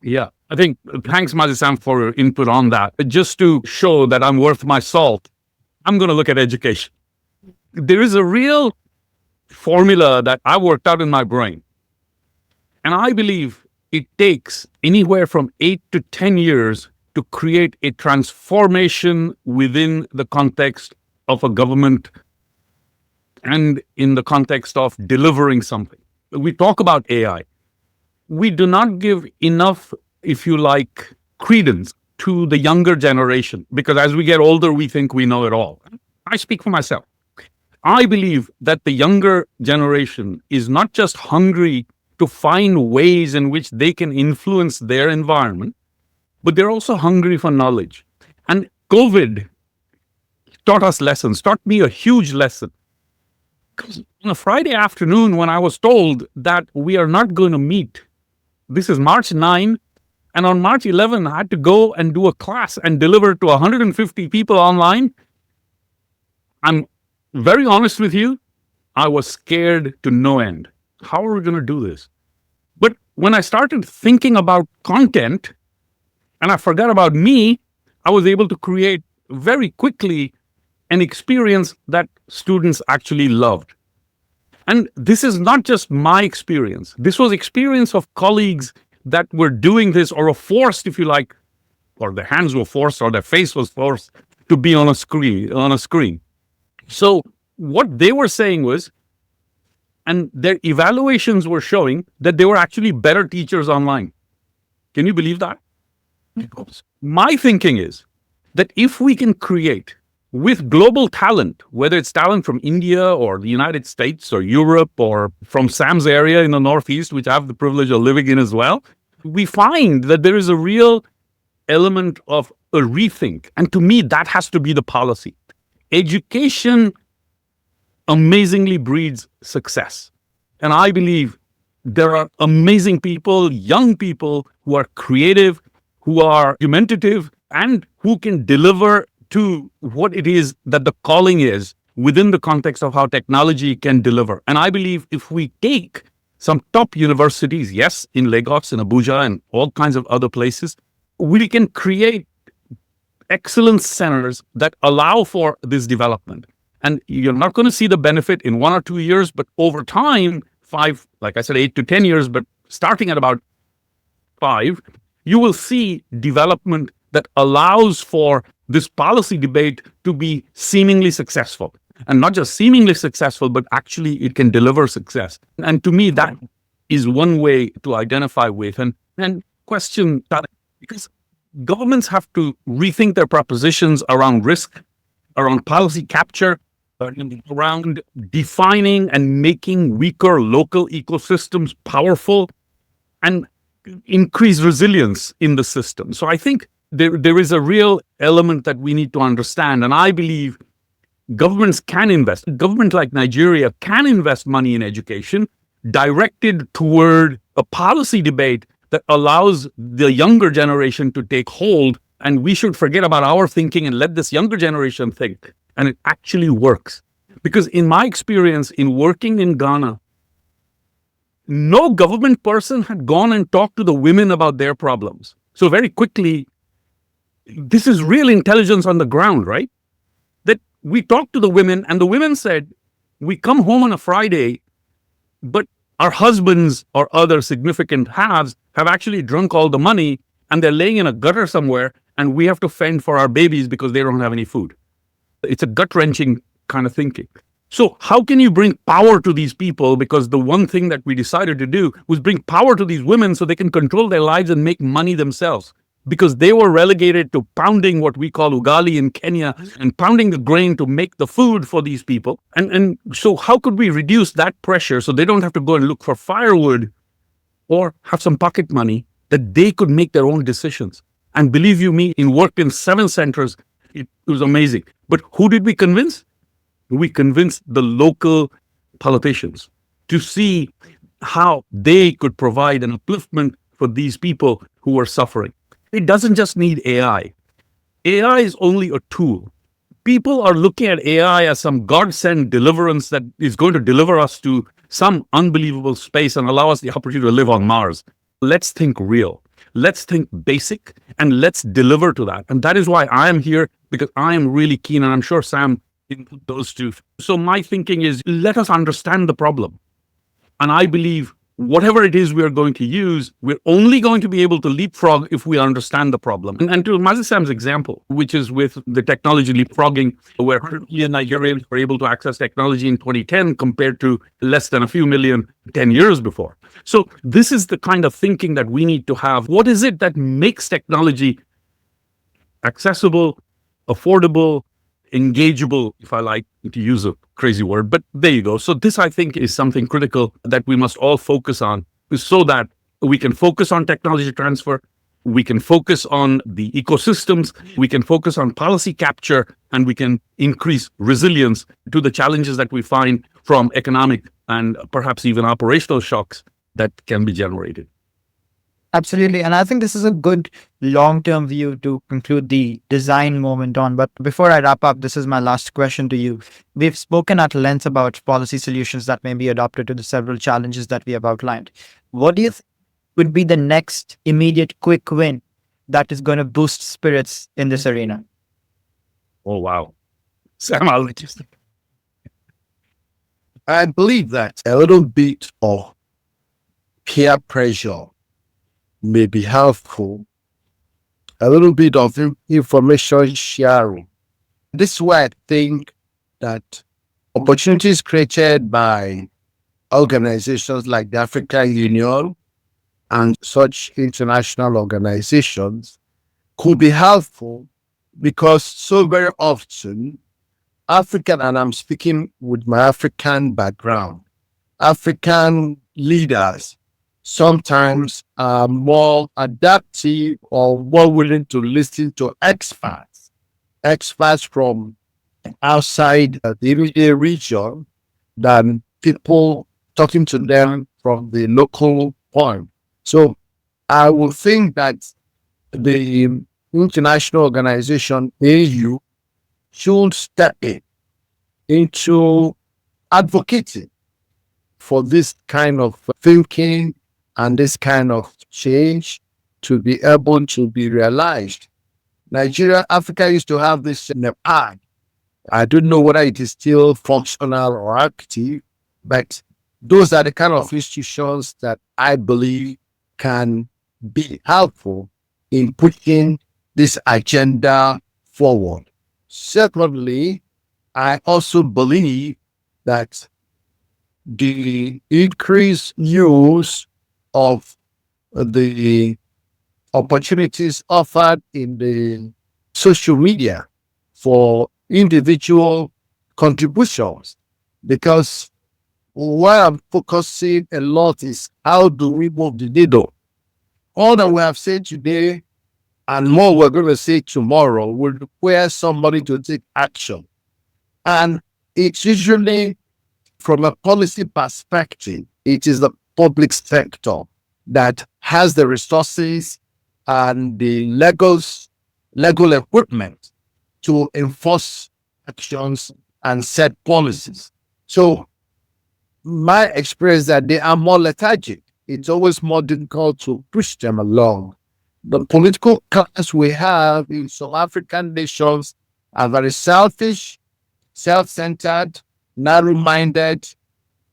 Yeah, I think thanks, Mazi Sam, for your input on that. Just to show that I'm worth my salt, I'm going to look at education. There is a real formula that I worked out in my brain. And I believe it takes anywhere from 8 to 10 years to create a transformation within the context of a government and in the context of delivering something. We talk about AI. We do not give enough, if you like, credence to the younger generation, because as we get older, we think we know it all. I speak for myself. I believe that the younger generation is not just hungry to find ways in which they can influence their environment, but they're also hungry for knowledge. And COVID taught us lessons, taught me a huge lesson. Because on a Friday afternoon, when I was told that we are not going to meet, this is March 9, and on March 11, I had to go and do a class and deliver to 150 people online. I'm very honest with you, I was scared to no end. How are we going to do this? But when I started thinking about content and I forgot about me, I was able to create very quickly an experience that students actually loved. And this is not just my experience. This was experience of colleagues that were doing this or were forced, if you like, or their hands were forced or their face was forced to be on a screen. So what they were saying was, and their evaluations were showing that they were actually better teachers online. Can you believe that? My thinking is that if we can create with global talent, whether it's talent from India or the United States or Europe or from Sam's area in the Northeast, which I have the privilege of living in as well, we find that there is a real element of a rethink. And to me, that has to be the policy. Education amazingly breeds success. And I believe there are amazing people, young people who are creative, who are argumentative, and who can deliver to what it is that the calling is within the context of how technology can deliver. And I believe if we take some top universities, yes, in Lagos, in Abuja, and all kinds of other places, we can create excellence centers that allow for this development. And you're not going to see the benefit in 1 or 2 years, but over time, 5, like I said, 8 to 10 years, but starting at about 5, you will see development that allows for this policy debate to be seemingly successful. And not just seemingly successful, but actually it can deliver success. And to me, that is one way to identify with and question that, because governments have to rethink their propositions around risk, around policy capture, around defining and making weaker local ecosystems powerful, and increase resilience in the system. So I think there is a real element that we need to understand. And I believe governments can invest. Government like Nigeria can invest money in education directed toward a policy debate that allows the younger generation to take hold. And we should forget about our thinking and let this younger generation think. And it actually works. Because in my experience in working in Ghana, no government person had gone and talked to the women about their problems. So very quickly, this is real intelligence on the ground, right? That we talked to the women and the women said, we come home on a Friday, but our husbands or other significant halves have actually drunk all the money and they're laying in a gutter somewhere and we have to fend for our babies because they don't have any food. It's a gut-wrenching kind of thinking. So how can you bring power to these people? Because the one thing that we decided to do was bring power to these women so they can control their lives and make money themselves. Because they were relegated to pounding what we call ugali in Kenya and pounding the grain to make the food for these people. And so how could we reduce that pressure so they don't have to go and look for firewood or have some pocket money, that they could make their own decisions? And believe you me, in work in 7 centers, it was amazing. But who did we convince? We convinced the local politicians to see how they could provide an upliftment for these people who were suffering. It doesn't just need AI. AI is only a tool. People are looking at AI as some God-sent deliverance that is going to deliver us to some unbelievable space and allow us the opportunity to live on Mars. Let's think real. Let's think basic and let's deliver to that. And that is why I am here, because I am really keen, and I'm sure Sam include those two. So my thinking is, let us understand the problem. And I believe whatever it is we are going to use, we're only going to be able to leapfrog if we understand the problem. And to Mazi Sam's example, which is with the technology leapfrogging, where 100 million Nigerians were able to access technology in 2010 compared to less than a few million 10 years before. So this is the kind of thinking that we need to have. What is it that makes technology accessible, affordable, engageable, if I like to use a crazy word, but there you go. So this, I think, is something critical that we must all focus on, so that we can focus on technology transfer, we can focus on the ecosystems, we can focus on policy capture, and we can increase resilience to the challenges that we find from economic and perhaps even operational shocks that can be generated. Absolutely. And I think this is a good long-term view to conclude the design moment on. But before I wrap up, this is my last question to you. We've spoken at length about policy solutions that may be adopted to the several challenges that we have outlined. What do you think would be the next immediate quick win that is going to boost spirits in this arena? Oh, wow. Sam, I'll let you start. I believe that a little bit of peer pressure may be helpful, a little bit of information sharing. This is why I think that opportunities created by organizations like the African Union and such international organizations could be helpful, because so very often African, and I'm speaking with my African background, African leaders sometimes are more adaptive or more willing to listen to experts from outside the immediate region than people talking to them from the local point. So I would think that the international organization, AU, should step into advocating for this kind of thinking and this kind of change to be able to be realized. Nigeria, Africa used to have this NEPAD. I don't know whether it is still functional or active, but those are the kind of institutions that I believe can be helpful in pushing this agenda forward. Secondly, I also believe that the increased use of the opportunities offered in the social media for individual contributions, because what I'm focusing a lot is how do we move the needle. All that we have said today and more we're going to say tomorrow will require somebody to take action. And it's usually from a policy perspective, it is the public sector that has the resources and the legal equipment to enforce actions and set policies. So my experience is that they are more lethargic. It's always more difficult to push them along. The political class we have in some African nations are very selfish, self-centered, narrow-minded,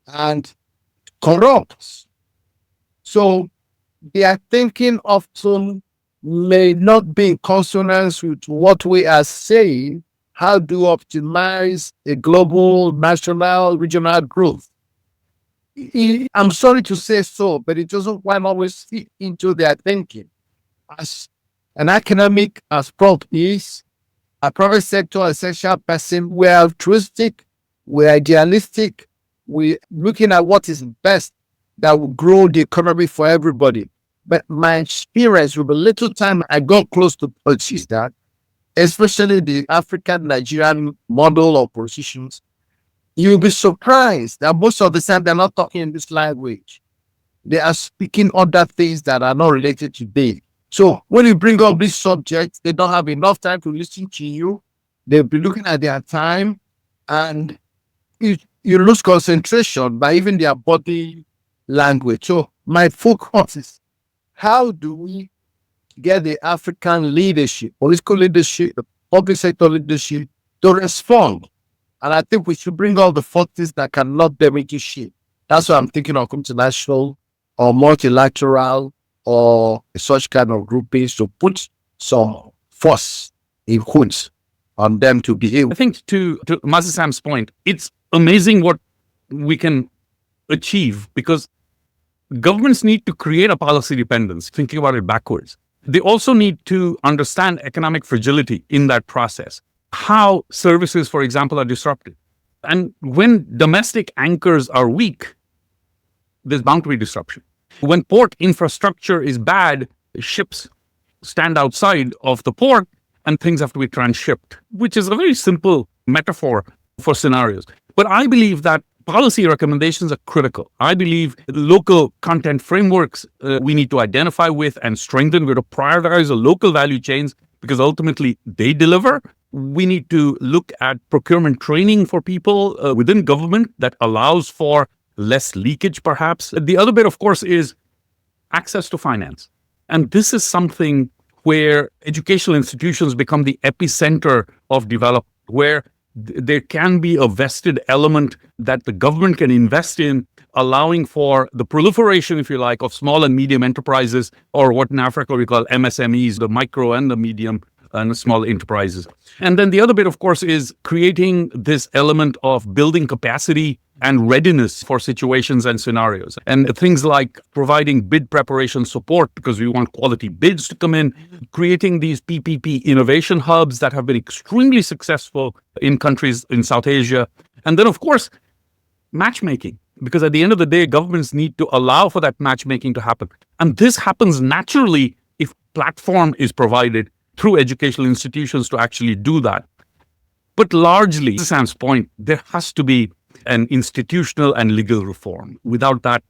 and corrupt. So their thinking often may not be in consonance with what we are saying, how to optimize a global, national, regional growth. I'm sorry to say so, but it doesn't quite always fit into their thinking. As an academic, as Prof is, a private sector essential person, we're altruistic, we're idealistic, we're looking at what is best that will grow the economy for everybody. But my experience with the little time I got close to politics, that especially the African Nigerian model of politicians, you'll be surprised that most of the time they're not talking in this language. They are speaking other things that are not related to them. So when you bring up these subjects, they don't have enough time to listen to you. They'll be looking at their time, and you lose concentration by even their body language. So my focus is, how do we get the African leadership, political leadership, the public sector leadership to respond? And I think we should bring all the forces that can knock them into shape. That's why I'm thinking of international or multilateral or such kind of groupings to put some force in hoods on them to behave. I think to Mazi Sam's point, it's amazing what we can achieve, because governments need to create a policy dependence, thinking about it backwards. They also need to understand economic fragility in that process, how services, for example, are disrupted. And when domestic anchors are weak, there's bound to be disruption. When port infrastructure is bad, ships stand outside of the port and things have to be transshipped, which is a very simple metaphor for scenarios. But I believe that policy recommendations are critical. I believe local content frameworks we need to identify with and strengthen. We're to prioritize the local value chains because ultimately they deliver. We need to look at procurement training for people within government that allows for less leakage, perhaps. The other bit, of course, is access to finance. And this is something where educational institutions become the epicenter of development, where there can be a vested element that the government can invest in, allowing for the proliferation, if you like, of small and medium enterprises, or what in Africa we call MSMEs, the micro and the medium and small enterprises. And then the other bit, of course, is creating this element of building capacity and readiness for situations and scenarios. And things like providing bid preparation support, because we want quality bids to come in, creating these PPP innovation hubs that have been extremely successful in countries in South Asia. And then, of course, matchmaking, because at the end of the day, governments need to allow for that matchmaking to happen. And this happens naturally if platform is provided through educational institutions to actually do that. But largely, to Sam's point, there has to be an institutional and legal reform. Without that,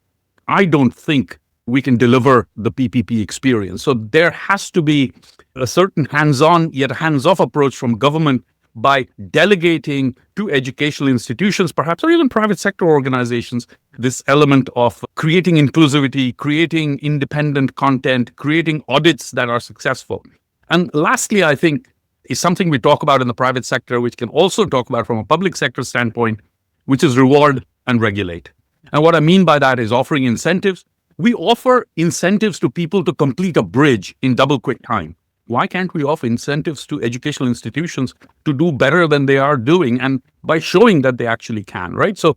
I don't think we can deliver the PPP experience. So there has to be a certain hands-on yet hands-off approach from government by delegating to educational institutions, perhaps, or even private sector organizations, this element of creating inclusivity, creating independent content, creating audits that are successful. And lastly, I think is something we talk about in the private sector, which can also talk about from a public sector standpoint, which is reward and regulate. And what I mean by that is offering incentives. We offer incentives to people to complete a bridge in double quick time. Why can't we offer incentives to educational institutions to do better than they are doing, and by showing that they actually can, right? So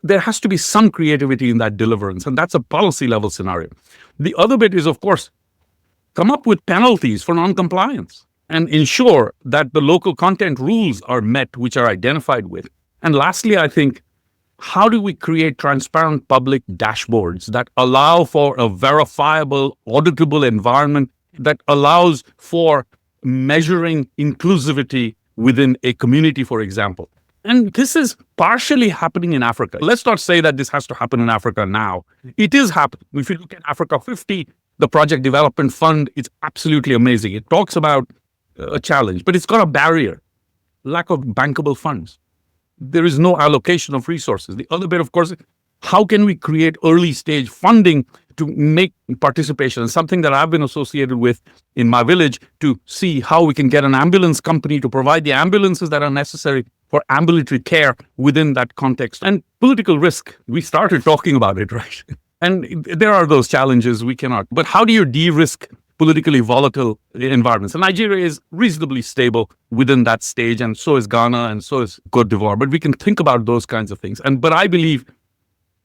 there has to be some creativity in that deliverance, and that's a policy level scenario. The other bit is, of course, come up with penalties for non-compliance and ensure that the local content rules are met, which are identified with. And lastly, I think, how do we create transparent public dashboards that allow for a verifiable, auditable environment that allows for measuring inclusivity within a community, for example? And this is partially happening in Africa. Let's not say that this has to happen in Africa now. It is happening. If you look at Africa 50, the Project Development Fund, it's absolutely amazing. It talks about a challenge, but it's got a barrier: lack of bankable funds. There is no allocation of resources. The other bit, of course, how can we create early stage funding to make participation? Something that I've been associated with in my village, to see how we can get an ambulance company to provide the ambulances that are necessary for ambulatory care within that context. And political risk, we started talking about it, right? And there are those challenges we cannot. But how do you de-risk politically volatile environments? And Nigeria is reasonably stable within that stage, and so is Ghana, and so is Cote d'Ivoire. But we can think about those kinds of things. But I believe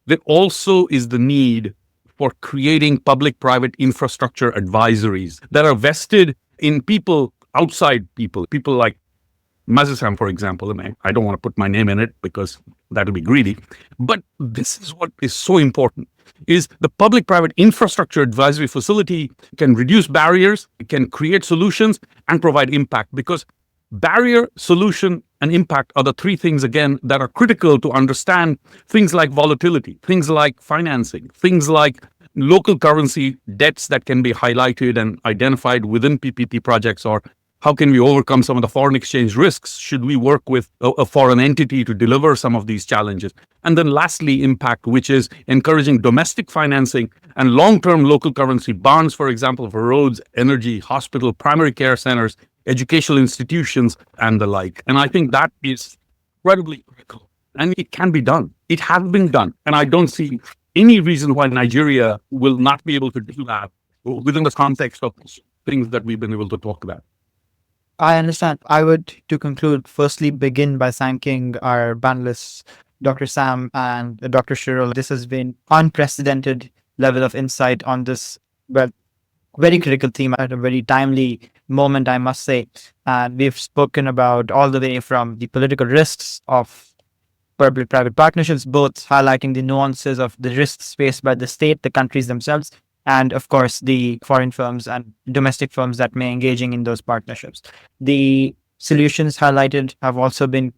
there also is the need for creating public-private infrastructure advisories that are vested in people, outside people like Mazi, for example. And I don't want to put my name in it because that'll be greedy. But this is what is so important, is the public-private infrastructure advisory facility can reduce barriers, it can create solutions, and provide impact. Because barrier, solution, and impact are the three things, again, that are critical to understand things like volatility, things like financing, things like local currency debts that can be highlighted and identified within PPP projects, or how can we overcome some of the foreign exchange risks? Should we work with a foreign entity to deliver some of these challenges? And then lastly, impact, which is encouraging domestic financing and long-term local currency bonds, for example, for roads, energy, hospital, primary care centers, educational institutions, and the like. And I think that is incredibly critical. And it can be done. It has been done. And I don't see any reason why Nigeria will not be able to do that within the context of things that we've been able to talk about. I understand. I would, to conclude, firstly begin by thanking our panelists, Dr. Sam and Dr. Shirole. This has been unprecedented level of insight on this, well, very critical theme at a very timely moment, I must say. And we've spoken about all the way from the political risks of public-private partnerships, both highlighting the nuances of the risks faced by the state, the countries themselves, and of course the foreign firms and domestic firms that may engaging in those partnerships. The solutions highlighted have also been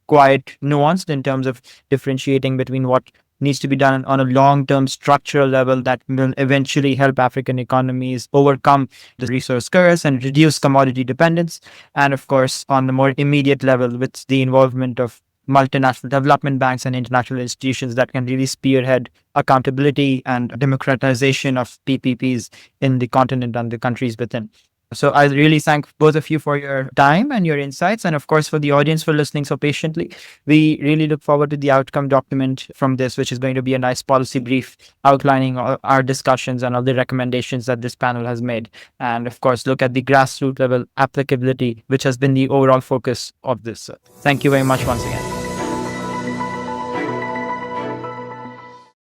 quite nuanced in terms of differentiating between what needs to be done on a long-term structural level that will eventually help African economies overcome the resource curse and reduce commodity dependence. And of course, on the more immediate level, with the involvement of multinational development banks and international institutions that can really spearhead accountability and democratization of PPPs in the continent and the countries within. So I really thank both of you for your time and your insights, and of course for the audience for listening so patiently. We really look forward to the outcome document from this, which is going to be a nice policy brief outlining all our discussions and all the recommendations that this panel has made. And of course, look at the grassroots level applicability, which has been the overall focus of this. Thank you very much once again.